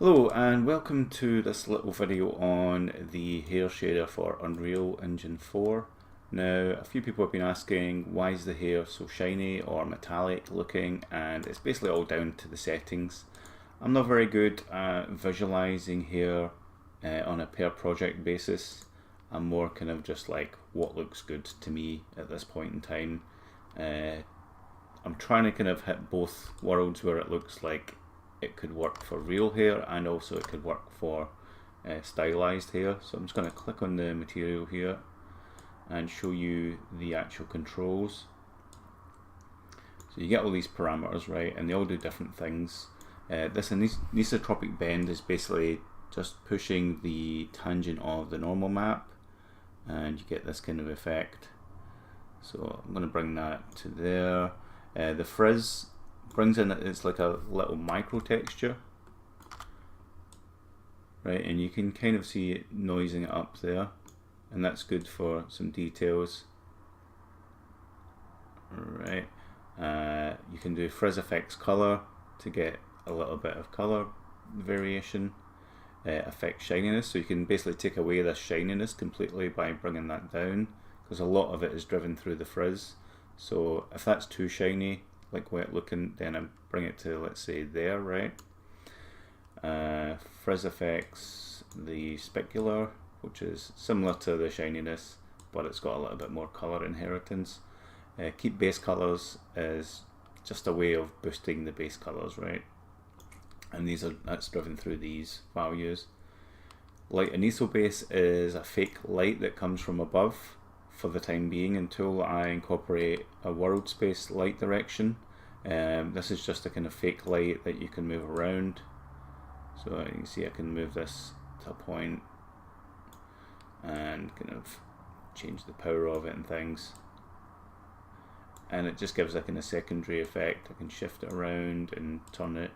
Hello and welcome to this little video on the hair shader for Unreal Engine 4. Now, a few people have been asking why is the hair so shiny or metallic looking, and it's basically all down to the settings. I'm not very good at visualizing hair on a per project basis. I'm more kind of just like what looks good to me at this point in time. I'm trying to kind of hit both worlds where it looks like it could work for real hair and also it could work for stylized hair. So I'm just going to click on the material here and show you the actual controls. So you get all these parameters, right, and they all do different things. This anisotropic bend is basically just pushing the tangent of the normal map and you get this kind of effect. So I'm going to bring that to there. The frizz brings in, it's like a little micro texture, right, and you can kind of see it noising it up there, and that's good for some details. Right, you can do frizz effects color to get a little bit of color variation. Affect shininess, so you can basically take away this shininess completely by bringing that down, because a lot of it is driven through the frizz. So if that's too shiny, like wet looking, then I bring it to, let's say, there, right? Frizz effects the specular, which is similar to the shininess, but it's got a little bit more color inheritance. Keep base colors is just a way of boosting the base colors, right? And that's driven through these values. Light aniso base is a fake light that comes from above for the time being until I incorporate a world space light direction. This is just a kind of fake light that you can move around. So you can see I can move this to a point and kind of change the power of it and things. And it just gives a kind of secondary effect. I can shift it around and turn it.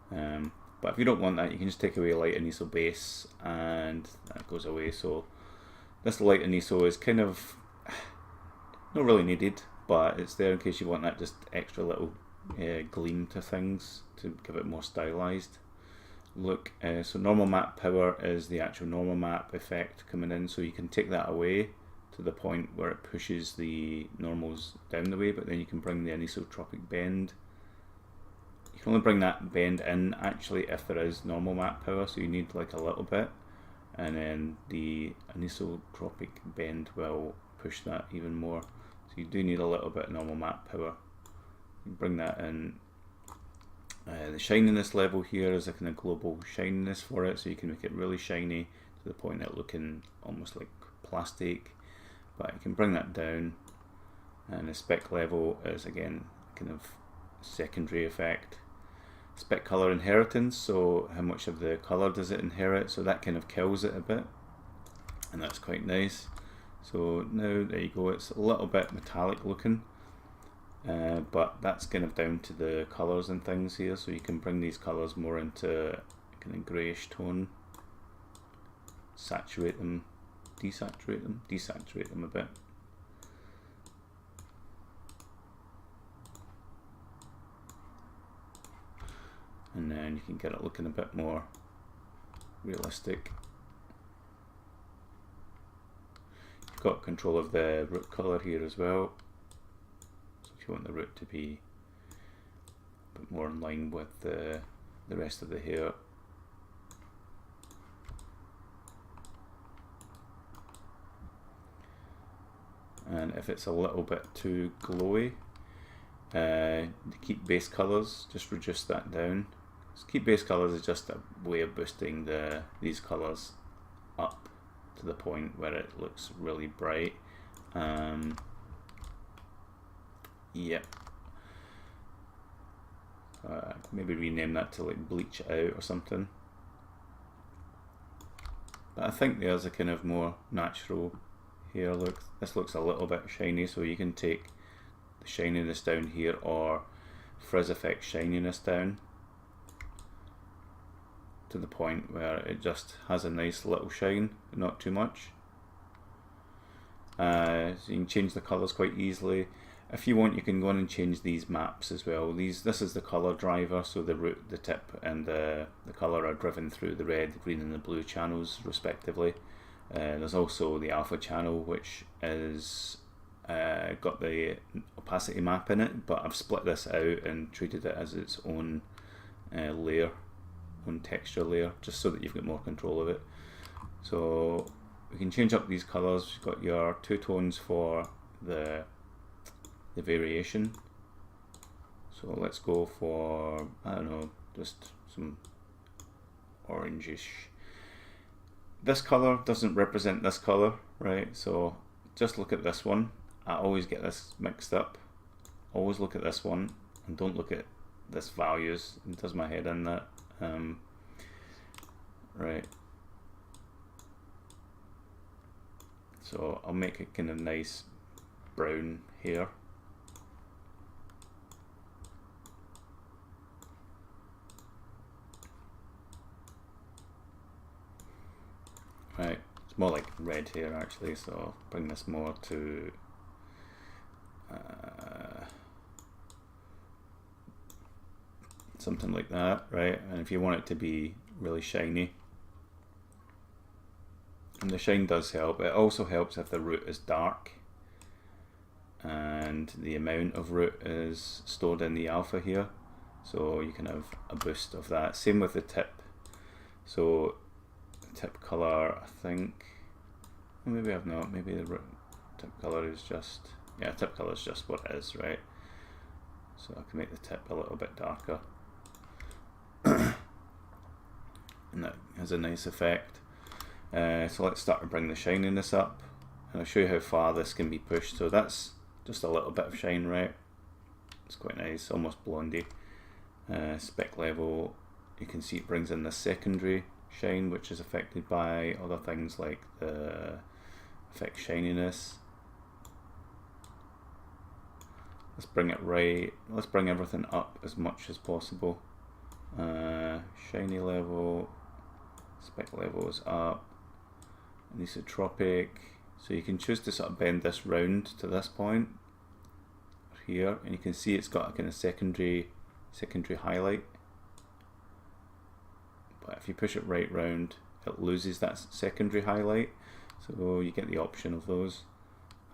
But if you don't want that, you can just take away light aniso base and that goes away. So this light aniso is kind of not really needed, but it's there in case you want that just extra little gleam to things to give it more stylized look. So normal map power is the actual normal map effect coming in, so you can take that away to the point where it pushes the normals down the way, but then you can bring the anisotropic bend. You can only bring that bend in actually if there is normal map power, so you need like a little bit, and then the anisotropic bend will push that even more. So you do need a little bit of normal map power. You bring that in. The shininess level here is a kind of global shininess for it, so you can make it really shiny to the point of looking almost like plastic, but you can bring that down. And the spec level is again kind of secondary effect. Spec color inheritance, so how much of the color does it inherit, so that kind of kills it a bit, and that's quite nice. So now there you go, it's a little bit metallic looking, but that's kind of down to the colors and things here, so you can bring these colors more into kind of greyish tone, saturate them, desaturate them a bit. And then you can get it looking a bit more realistic. You've got control of the root color here as well. So if you want the root to be a bit more in line with the rest of the hair. And if it's a little bit too glowy, to keep base colors, just reduce that down. Keep base colors is just a way of boosting these colors up to the point where it looks really bright. Yep. Maybe rename that to like bleach out or something. But I think there's a kind of more natural hair look. This looks a little bit shiny, so you can take the shininess down here or frizz effect shininess down to the point where it just has a nice little shine, not too much. So you can change the colours quite easily. If you want, you can go in and change these maps as well. This is the color driver, so the root, the tip, and the color are driven through the red, the green, and the blue channels respectively. There's also the alpha channel, which is got the opacity map in it, but I've split this out and treated it as its own layer, own texture layer, just so that you've got more control of it. So we can change up these colors. You've got your two tones for the variation. So let's go for, I don't know, just some orangish. This color doesn't represent this color, right? So just look at this one. I always get this mixed up. Always look at this one and don't look at this values. It does my head in that. Right. So I'll make it kind of nice brown here. Right, it's more like red here actually, so I'll bring this more to something like that, right? And if you want it to be really shiny, and the shine does help. It also helps if the root is dark and the amount of root is stored in the alpha here, so you can have a boost of that. Same with the tip. So tip color, I think, well, maybe I've not, maybe the tip color is just, yeah, tip color is just what it is, right? So I can make the tip a little bit darker and that has a nice effect. So let's start to bring the shininess up, and I'll show you how far this can be pushed. So that's just a little bit of shine, right? It's quite nice, almost blondie. Spec level, you can see it brings in the secondary shine, which is affected by other things like the effect shininess. Let's bring it right, let's bring everything up as much as possible. Shiny level, spec level is up, anisotropic, so you can choose to sort of bend this round to this point here, and you can see it's got a kind of secondary highlight. But if you push it right round, it loses that secondary highlight, so you get the option of those.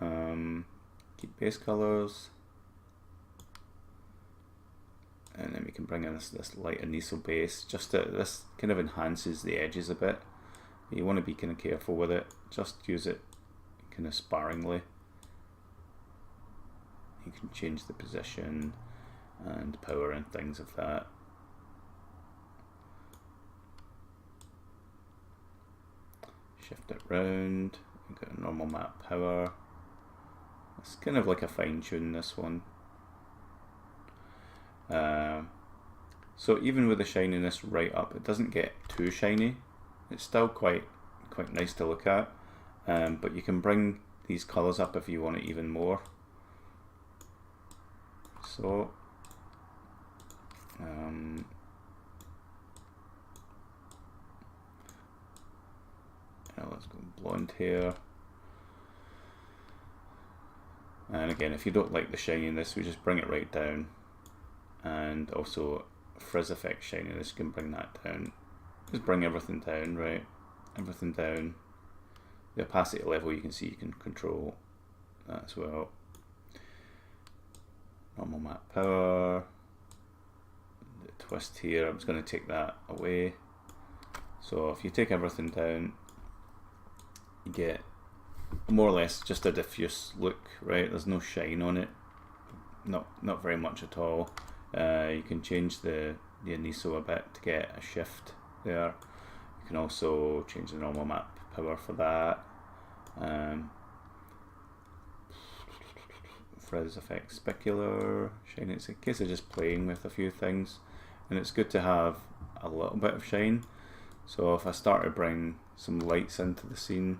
Keep base colors, and then we can bring in this light aniso base. Just this kind of enhances the edges a bit. You want to be kind of careful with it. Just use it kind of sparingly. You can change the position and power and things of that. Shift it round, we've got a normal map power. It's kind of like a fine tune, this one. So even with the shininess right up, it doesn't get too shiny. It's still quite nice to look at, but you can bring these colours up if you want it even more. So let's go blonde here. And again, if you don't like the shininess, we just bring it right down. And also frizz effect shininess, you can bring that down. Just bring everything down, right? Everything down. The opacity level, you can see you can control that as well. Normal map power. The twist here, I'm just going to take that away. So if you take everything down, you get more or less just a diffuse look, right? There's no shine on it, not very much at all. You can change the aniso a bit to get a shift there. You can also change the normal map power for that. Frizz effect specular shine. It's a case of just playing with a few things, and it's good to have a little bit of shine. So if I start to bring some lights into the scene,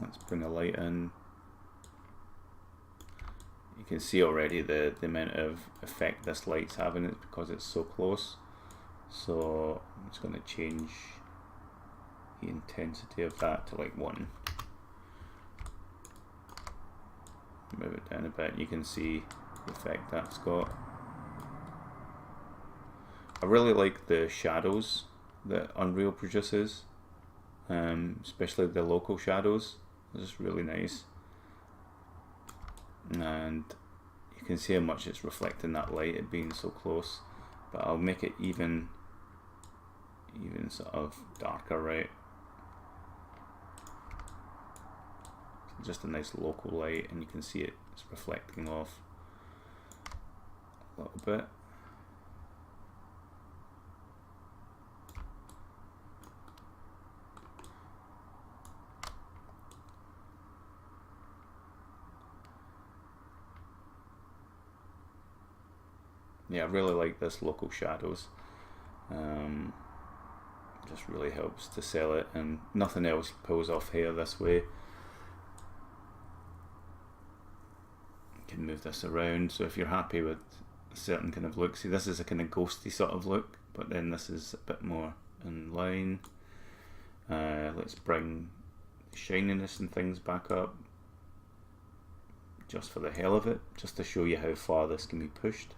let's bring a light in. You can see already the amount of effect this light's having, it because it's so close. So I'm just going to change the intensity of that to like 1. Move it down a bit, you can see the effect that's got. I really like the shadows that Unreal produces, especially the local shadows. It's really nice, and you can see how much it's reflecting that light, it being so close. But I'll make it even sort of darker, right? Just a nice local light, and you can see it's reflecting off a little bit. Yeah, I really like this local shadows. Just really helps to sell it, and nothing else pulls off hair this way. You can move this around, so if you're happy with a certain kind of look, see this is a kind of ghosty sort of look, but then this is a bit more in line. Let's bring shininess and things back up, just for the hell of it, just to show you how far this can be pushed.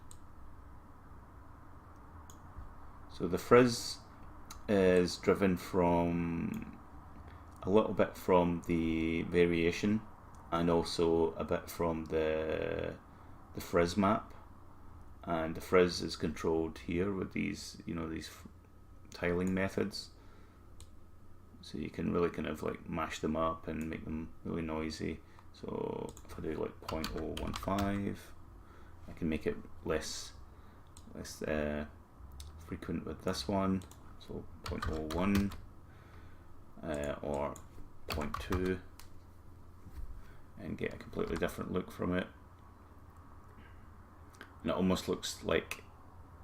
So the frizz is driven from a little bit from the variation, and also a bit from the frizz map, and the frizz is controlled here with these, you know, these tiling methods. So you can really kind of like mash them up and make them really noisy. So if I do like 0.015, I can make it less frequent with this one, so 0.01 or 0.2, and get a completely different look from it. And it almost looks like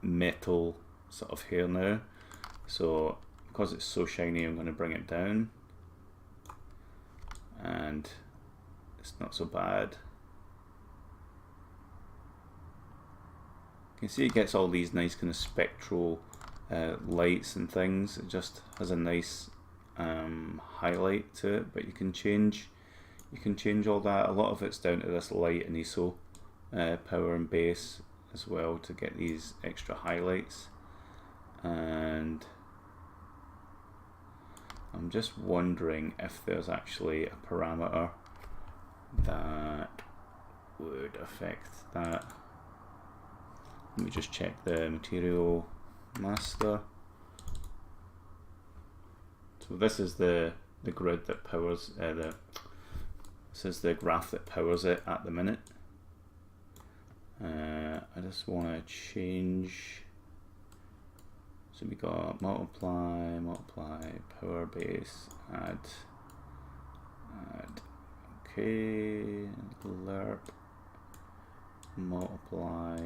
metal sort of hair now. So because it's so shiny, I'm going to bring it down, and it's not so bad. You can see it gets all these nice kind of spectral lights and things. It just has a nice highlight to it, but you can change all that. A lot of it's down to this light and ISO power and base as well to get these extra highlights. And I'm just wondering if there's actually a parameter that would affect that. Let me just check the material master. So this is the grid that powers this is the graph that powers it at the minute. I just want to change. So we got multiply, power base, add, okay, lerp, multiply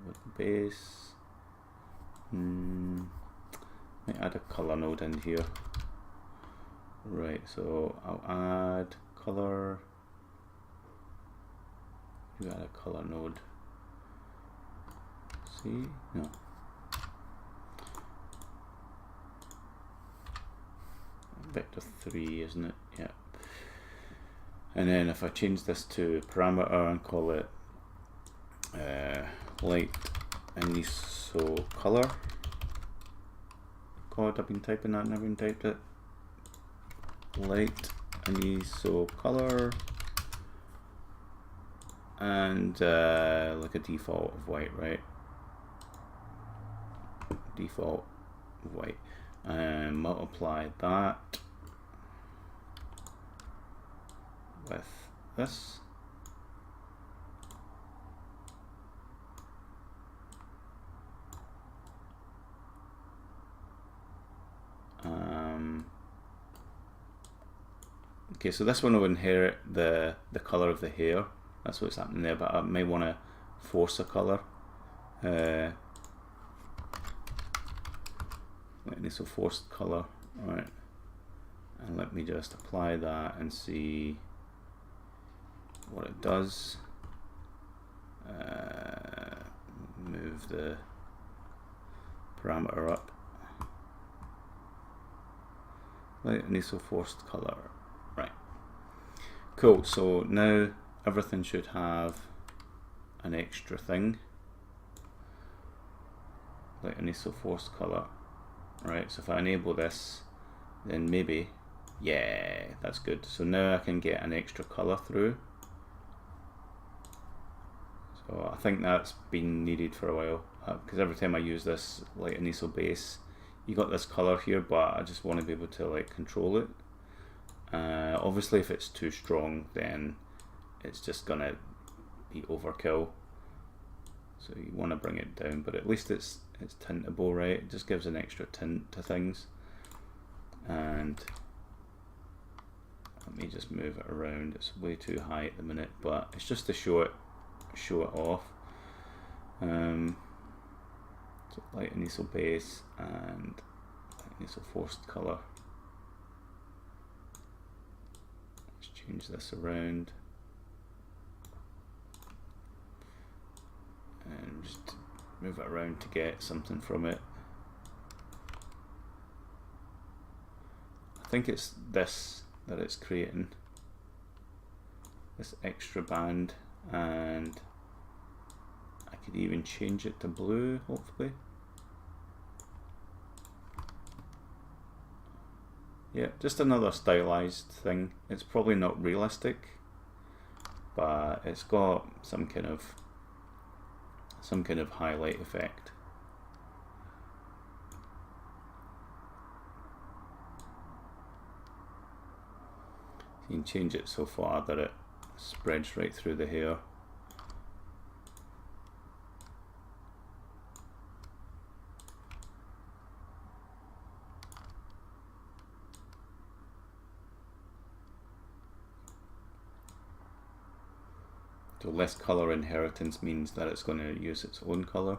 with base. Might add a color node in here. Right, so I'll add color. You add a color node. See? No. Vector 3, isn't it? Yeah. And then if I change this to parameter and call it light ISO color. God, I've been typing that and never even typed it. Light ISO color, and like a default of white, right? Default of white, and multiply that with this. Okay, so this one will inherit the color of the hair. That's what's happening there, but I may want to force a color. So forced color, alright. And let me just apply that and see what it does. Move the parameter up. Light ISO forced color. Right. Cool. So now everything should have an extra thing, like an ISO force color, right? So if I enable this, then maybe, yeah, that's good. So now I can get an extra color through. So I think that's been needed for a while, because every time I use this, like an ISO base, you got this color here, but I just want to be able to like control it. Obviously if it's too strong, then it's just gonna be overkill. So you want to bring it down, but at least it's tintable, right? It just gives an extra tint to things. And let me just move it around. It's way too high at the minute, but it's just to show it off. So light and ISO base and light and ISO forced color. Let's change this around. And just move it around to get something from it. I think it's this that it's creating, this extra band, and I could even change it to blue, hopefully. Yeah, just another stylized thing. It's probably not realistic, but it's got some kind of highlight effect. You can change it so far that it spreads right through the hair. So less color inheritance means that it's going to use its own color.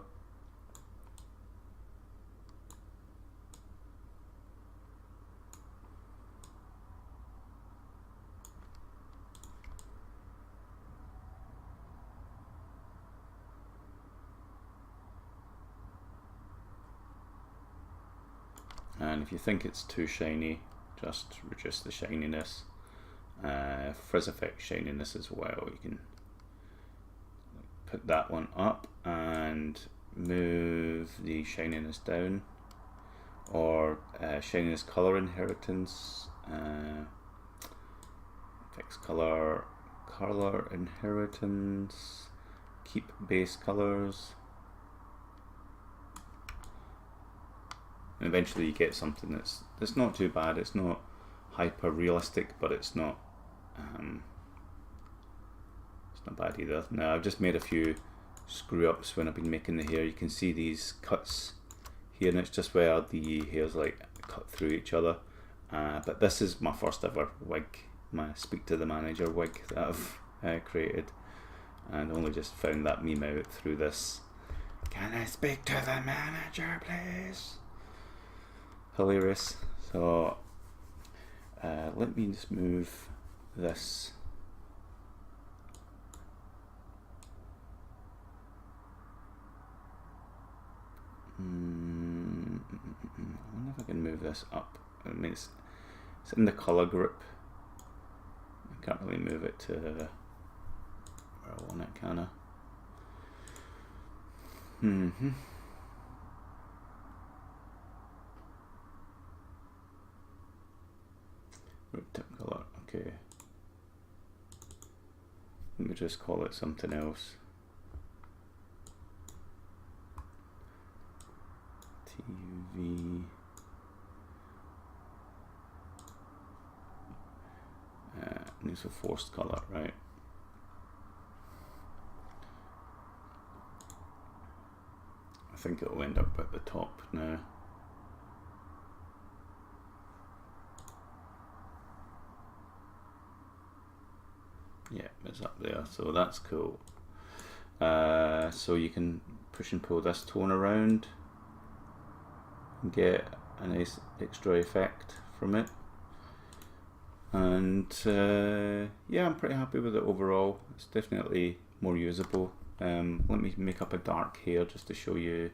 And if you think it's too shiny, just reduce the shininess. Frizz effect shininess as well. You can put that one up and move the shininess down, or shininess color inheritance, fix color inheritance, keep base colors, and eventually you get something that's not too bad. It's not hyper realistic, but it's not bad either. Now I've just made a few screw ups when I've been making the hair. You can see these cuts here, and it's just where the hairs like cut through each other. But this is my first ever wig, my Speak to the Manager wig that I've created, and only just found that meme out through this. Can I speak to the manager, please? Hilarious. So let me just move this. I wonder if I can move this up. I mean, it's in the color group. I can't really move it to where I want it, can I? Root tip color, okay. Let me just call it something else. TV. Needs a forced color, right? I think it will end up at the top now. Yeah, it's up there, so that's cool. So you can push and pull this tone around and get a nice extra effect from it. And yeah, I'm pretty happy with it overall. It's definitely more usable. Let me make up a dark hair just to show you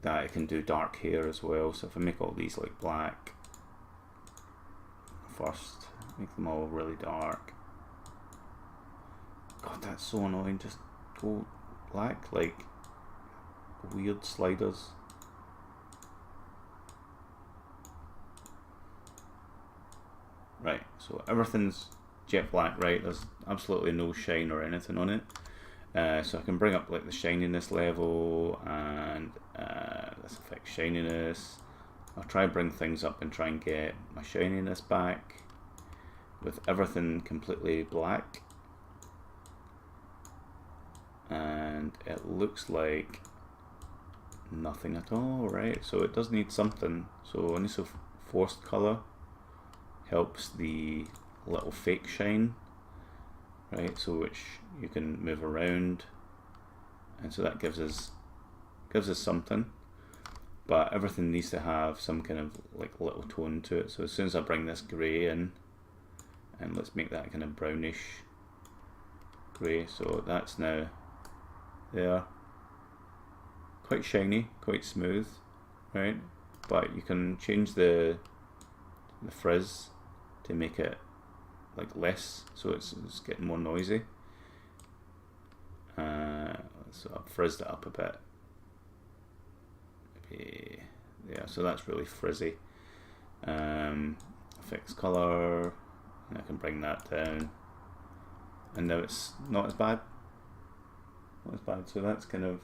that I can do dark hair as well. So if I make all these like black first, make them all really dark. God, that's so annoying. Just go black, like weird sliders. Right, so everything's jet black, right? There's absolutely no shine or anything on it. So I can bring up like the shininess level and this affects shininess. I'll try and bring things up and try and get my shininess back with everything completely black. And it looks like nothing at all, right? So it does need something. So initial forced color helps the little fake shine, right? So which you can move around, and so that gives us something. But everything needs to have some kind of like little tone to it. So as soon as I bring this grey in, and let's make that kind of brownish grey, so that's now there. Quite shiny, quite smooth, right? But you can change the frizz to make it like less, so it's getting more noisy. So I've frizzed it up a bit. Maybe, yeah, so that's really frizzy. Fix color, and I can bring that down, and now it's not as bad. Not as bad. So that's kind of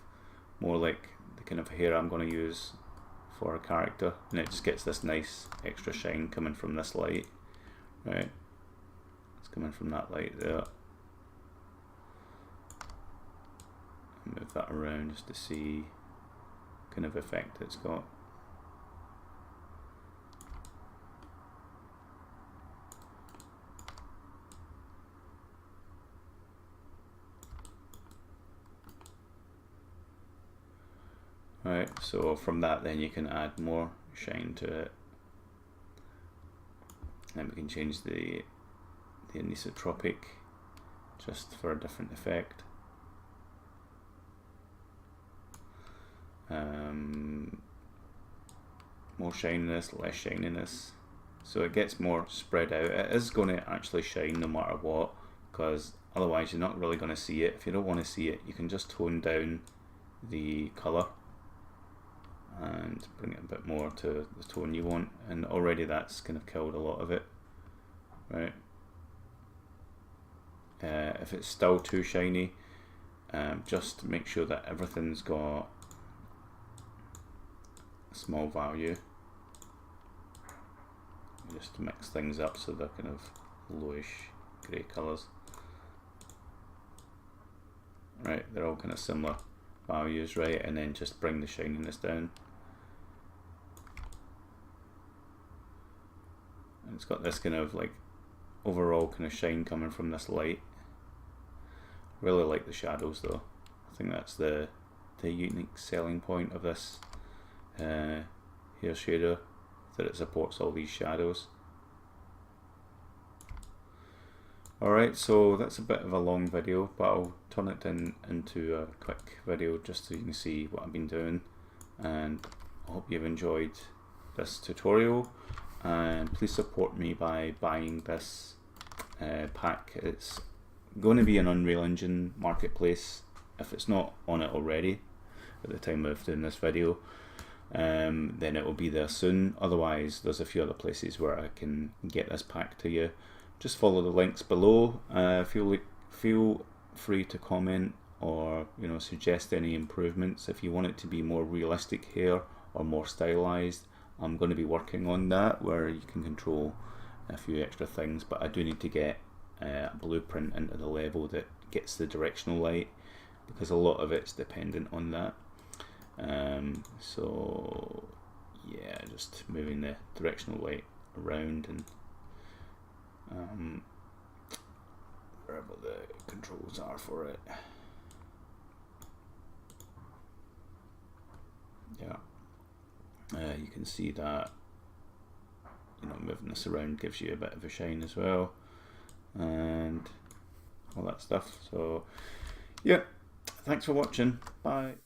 more like the kind of hair I'm going to use for a character, and it just gets this nice extra shine coming from this light, right? It's coming from that light there. Move that around just to see kind of effect it's got. Right, so from that then you can add more shine to it. Then we can change the anisotropic just for a different effect. More shininess, less shininess, so it gets more spread out. It is going to actually shine no matter what, because otherwise you're not really going to see it. If you don't want to see it, you can just tone down the colour and bring it a bit more to the tone you want, and already that's kind of killed a lot of it, right? If it's still too shiny, just make sure that everything's got a small value, just to mix things up so they're kind of lowish grey colours. Right, they're all kind of similar values, right? And then just bring the shininess down. And it's got this kind of like overall kind of shine coming from this light. Really like the shadows though. I think that's the unique selling point of this hair shader, that it supports all these shadows. Alright, so that's a bit of a long video, but I'll turn it into a quick video just so you can see what I've been doing, and I hope you've enjoyed this tutorial, and please support me by buying this pack. It's going to be an Unreal Engine marketplace if it's not on it already at the time of doing this video. Then it will be there soon. Otherwise there's a few other places where I can get this pack to you. Just follow the links below. Feel free to comment or suggest any improvements if you want it to be more realistic hair or more stylized. I'm going to be working on that, where you can control a few extra things, but I do need to get a blueprint into the level that gets the directional light, because a lot of it's dependent on that. So yeah, just moving the directional light around and wherever the controls are for it. Yeah, you can see that moving this around gives you a bit of a shine as well, and all that stuff. So yeah, thanks for watching. Bye.